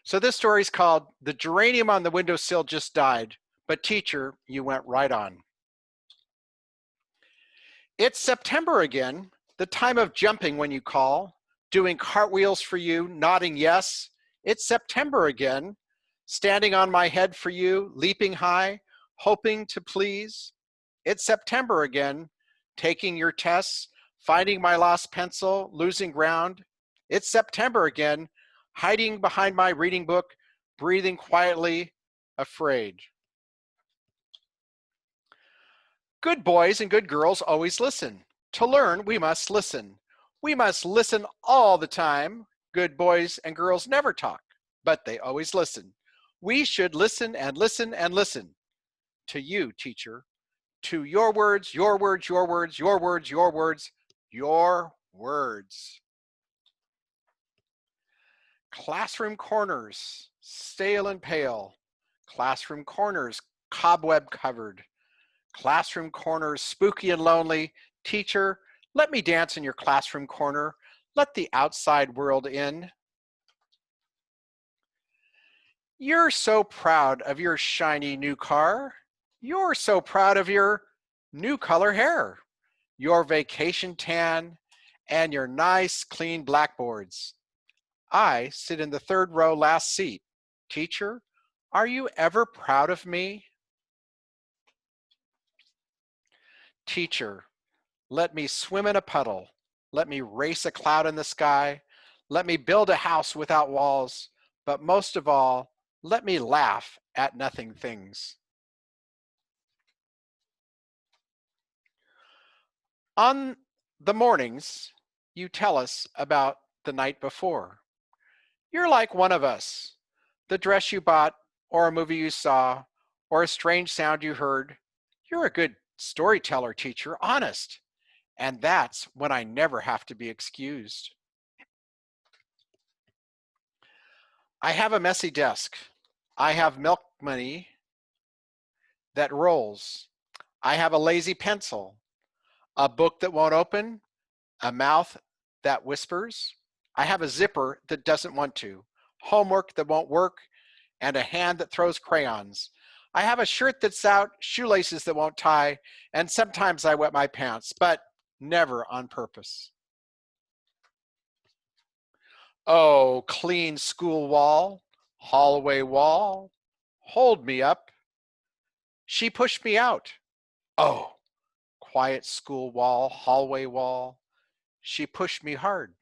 So this story is called The Geranium on the Windowsill Just Died, but Teacher, You Went Right On. It's September again, the time of jumping when you call, doing cartwheels for you, nodding yes. It's September again, standing on my head for you, leaping high, hoping to please. It's September again, taking your tests, finding my lost pencil, losing ground. It's September again, hiding behind my reading book, breathing quietly, afraid. Good boys and good girls always listen. To learn, we must listen. We must listen all the time. Good boys and girls never talk, but they always listen. We should listen and listen and listen. To you, teacher. To your words, your words, your words, your words, your words, your words. Classroom corners, stale and pale. Classroom corners, cobweb covered. Classroom corners, spooky and lonely. Teacher, let me dance in your classroom corner. Let the outside world in. You're so proud of your shiny new car. You're so proud of your new color hair, your vacation tan, and your nice clean blackboards. I sit in the third row last seat. Teacher, are you ever proud of me? Teacher, let me swim in a puddle. Let me race a cloud in the sky. Let me build a house without walls. But most of all, let me laugh at nothing things. On the mornings, you tell us about the night before. You're like one of us. The dress you bought, or a movie you saw, or a strange sound you heard. You're a good storyteller, teacher, honest. And that's when I never have to be excused. I have a messy desk. I have milk money that rolls. I have a lazy pencil, a book that won't open, a mouth that whispers. I have a zipper that doesn't want to, homework that won't work, and a hand that throws crayons. I have a shirt that's out, shoelaces that won't tie, and sometimes I wet my pants, but never on purpose. Oh, clean school wall, hallway wall, hold me up. She pushed me out. Oh, quiet school wall, hallway wall, she pushed me hard.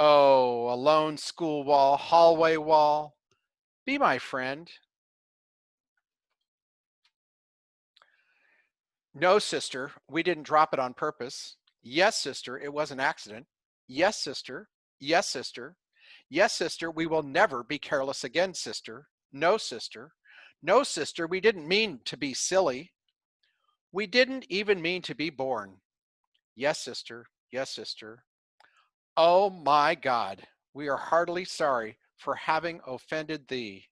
Oh, a lone school wall, hallway wall, be my friend. No, sister, we didn't drop it on purpose. Yes, sister, it was an accident. Yes, sister. Yes, sister. Yes, sister, we will never be careless again, sister. No, sister. No, sister, we didn't mean to be silly. We didn't even mean to be born. Yes, sister. Yes, sister. Oh my God, we are heartily sorry for having offended thee.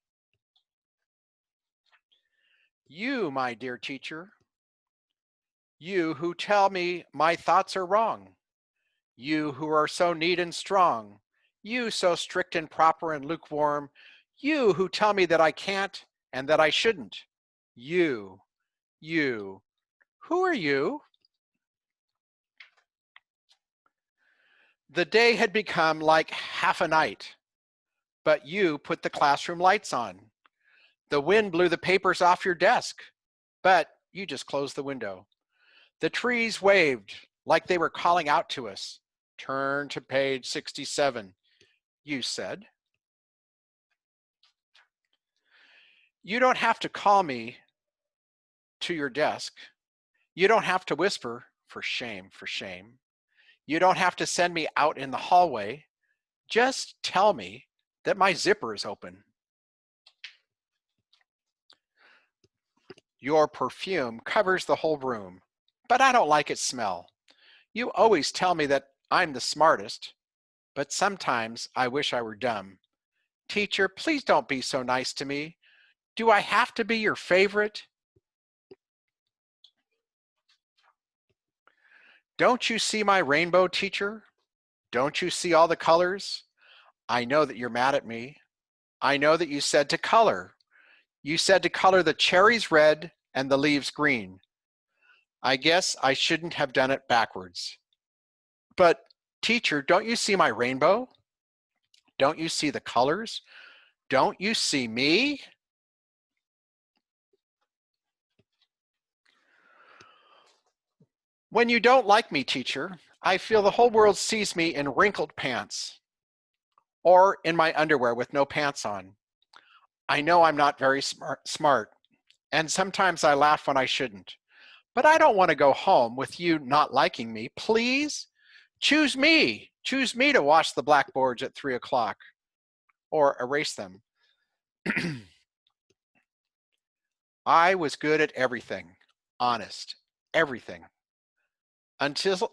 You, my dear teacher, you who tell me my thoughts are wrong, you who are so neat and strong, you so strict and proper and lukewarm, you who tell me that I can't and that I shouldn't, you, who are you? The day had become like half a night, but you put the classroom lights on. The wind blew the papers off your desk, but you just closed the window. The trees waved like they were calling out to us. Turn to page 67, you said. You don't have to call me to your desk. You don't have to whisper, for shame, for shame. You don't have to send me out in the hallway. Just tell me that my zipper is open. Your perfume covers the whole room, but I don't like its smell. You always tell me that I'm the smartest, but sometimes I wish I were dumb. Teacher, please don't be so nice to me. Do I have to be your favorite? Don't you see my rainbow, teacher? Don't you see all the colors? I know that you're mad at me. I know that you said to color. You said to color the cherries red and the leaves green. I guess I shouldn't have done it backwards. But teacher, don't you see my rainbow? Don't you see the colors? Don't you see me? When you don't like me, teacher, I feel the whole world sees me in wrinkled pants or in my underwear with no pants on. I know I'm not very smart, and sometimes I laugh when I shouldn't. But I don't want to go home with you not liking me. Please choose me. Choose me to wash the blackboards at 3 o'clock or erase them. I was good at everything, honest, everything. Until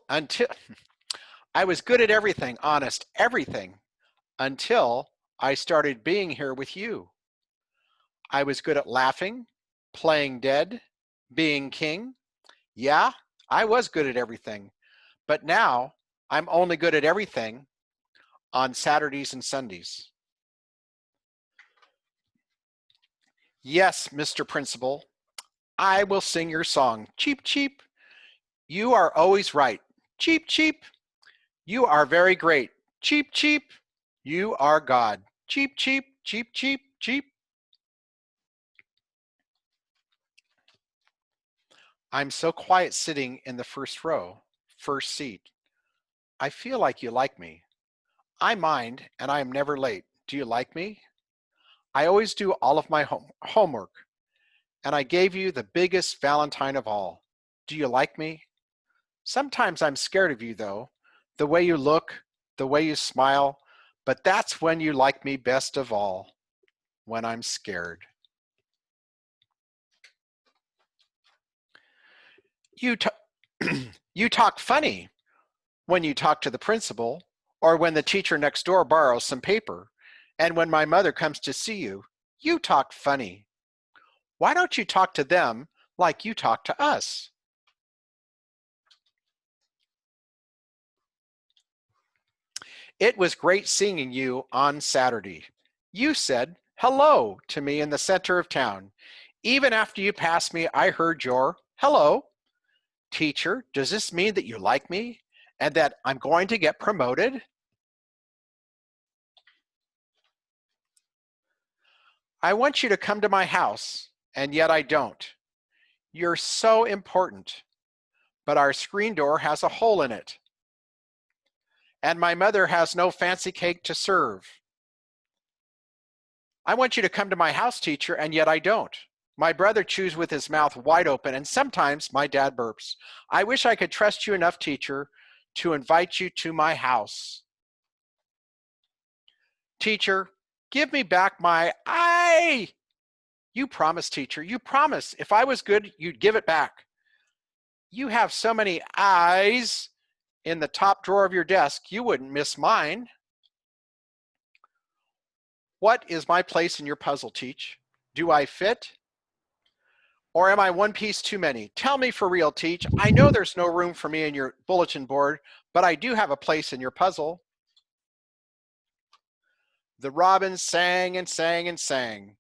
I was good at everything, honest, everything, until I started being here with you. I was good at laughing, playing dead, being king. Yeah, I was good at everything. But now I'm only good at everything on Saturdays and Sundays. Yes, Mr. Principal, I will sing your song. Cheep, cheep. You are always right. Cheep, cheep. You are very great. Cheep, cheep. You are God. Cheep, cheep, cheep, cheep, cheep. I'm so quiet sitting in the first row, first seat. I feel like you like me. I mind, and I am never late. Do you like me? I always do all of my homework, and I gave you the biggest Valentine of all. Do you like me? Sometimes I'm scared of you, though, the way you look, the way you smile, but that's when you like me best of all, when I'm scared. You, you talk funny when you talk to the principal, or when the teacher next door borrows some paper, and when my mother comes to see you, you talk funny. Why don't you talk to them like you talk to us? It was great seeing you on Saturday. You said hello to me in the center of town. Even after you passed me, I heard your hello. Teacher, does this mean that you like me and that I'm going to get promoted? I want you to come to my house, and yet I don't. You're so important, but our screen door has a hole in it, and my mother has no fancy cake to serve. I want you to come to my house, teacher, and yet I don't. My brother chews with his mouth wide open, and sometimes my dad burps. I wish I could trust you enough, teacher, to invite you to my house. Teacher, give me back my eye. You promised, teacher. You promised. If I was good, you'd give it back. You have so many eyes in the top drawer of your desk, you wouldn't miss mine. What is my place in your puzzle, Teach? Do I fit? Or am I one piece too many? Tell me for real, Teach. I know there's no room for me in your bulletin board, but I do have a place in your puzzle. The robin sang and sang and sang.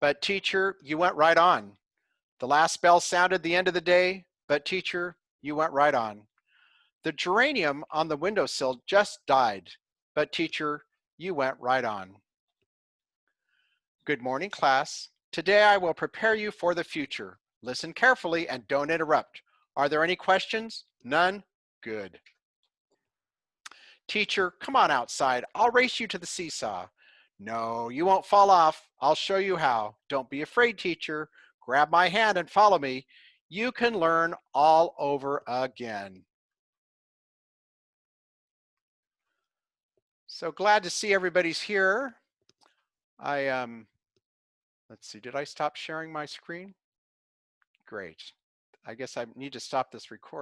But teacher, you went right on. The last bell sounded the end of the day, but teacher, you went right on. The geranium on the windowsill just died, but teacher, you went right on. Good morning, class. Today I will prepare you for the future. Listen carefully and don't interrupt. Are there any questions? None? Good. Teacher, come on outside. I'll race you to the seesaw. No, you won't fall off. I'll show you how. Don't be afraid, teacher. Grab my hand and follow me. You can learn all over again. So glad to see everybody's here. Let's see, did I stop sharing my screen? Great. I guess I need to stop this recording.